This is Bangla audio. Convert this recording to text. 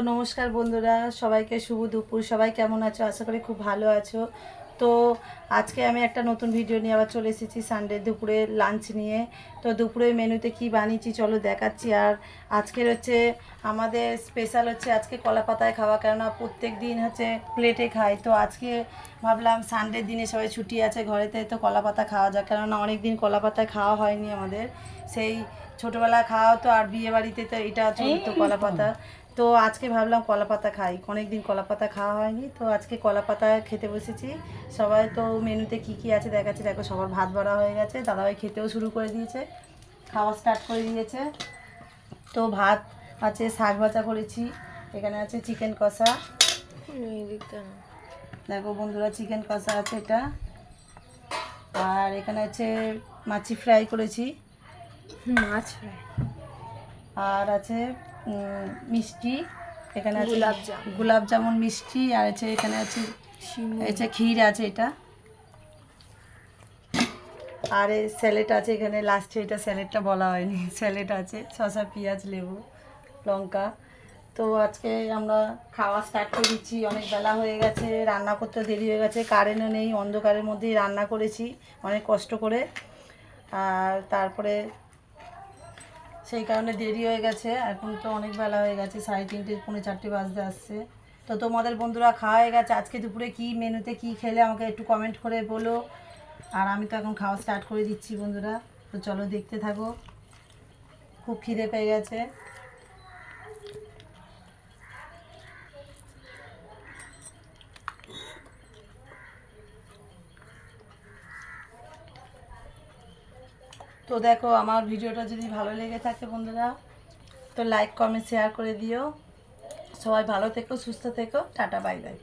নমস্কার বন্ধুরা, সবাইকে শুভ দুপুর। সবাই কেমন আছো? আশা করি খুব ভালো আছো। তো আজকে আমি একটা নতুন ভিডিও নিয়ে আবার চলে এসেছি সানডে দুপুরে লাঞ্চ নিয়ে। তো দুপুরের মেনুতে কি বানিয়েছি চলো দেখাচ্ছি। আর আজকের হচ্ছে আমাদের স্পেশাল হচ্ছে আজকে কলা পাতায় খাওয়া, কেননা প্রত্যেক দিন হচ্ছে প্লেটে খাই। তো আজকে ভাবলাম সানডের দিনে সবাই ছুটি আছে ঘরেতে, তো কলা পাতা খাওয়া যাক, কেননা অনেক দিন কলা পাতায় খাওয়া হয়নি আমাদের। সেই ছোটোবেলায় খাওয়া হতো, আর বিয়ে বাড়িতে তো এটা চলতো কলা পাতা। তো আজকে ভাবলাম কলা পাতা খাই, অনেক দিন কলা পাতা খাওয়া হয়নি, তো আজকে কলা পাতা খেতে বসেছি। সবাই তো মেনুতে কি কি আছে দেখাচ্ছি। দেখো সবার ভাত বাড়া হয়ে গেছে, দাদাভাই খেতেও শুরু করে দিয়েছে, খাওয়া স্টার্ট করে দিয়েছে। তো ভাত আছে, শাক ভাজা করেছি, এখানে আছে চিকেন কষা। দেখো বন্ধুরা, চিকেন কষা আছে এটা। আর এখানে আছে মাছি ফ্রাই করেছি, মাছ ফ্রাই। আর আছে মিষ্টি, এখানে আছে গোলাপজাম। গোলাপ জামুন মিষ্টি, আর আছে এখানে আছে এটা ক্ষীর আছে এটা। আর এই স্যালাড আছে এখানে লাস্টে, এটা স্যালাডটা বলা হয়নি, স্যালাড আছে শসা পেঁয়াজ লেবু লঙ্কা। তো আজকে আমরা খাওয়া স্টার্ট করে দিচ্ছি, অনেক বেলা হয়ে গেছে, রান্না করতে দেরি হয়ে গেছে, কারেন্টও নেই, অন্ধকারের মধ্যেই রান্না করেছি অনেক কষ্ট করে। আর তারপরে সেই কারণে দেরি হয়ে গেছে, এখন তো অনেক বেলা হয়ে গেছে, 3:30 পৌনে 4টে বাজতে আসছে। তো তোমাদের বন্ধুরা খাওয়া হয়ে গেছে, আজকে দুপুরে কি মেনুতে কি খেলে আমাকে একটু কমেন্ট করে বলো। আর আমি তো এখন খাওয়া স্টার্ট করে দিচ্ছি বন্ধুরা, তো চলো দেখতে থাকো, খুব খিদে পেয়ে গেছে। তো দেখো আমার ভিডিওটা যদি ভালো লেগে থাকে বন্ধুরা, তো লাইক কমেন্ট শেয়ার করে দিও। সবাই ভালো থেকো, সুস্থ থেকো, টাটা বাই বাই।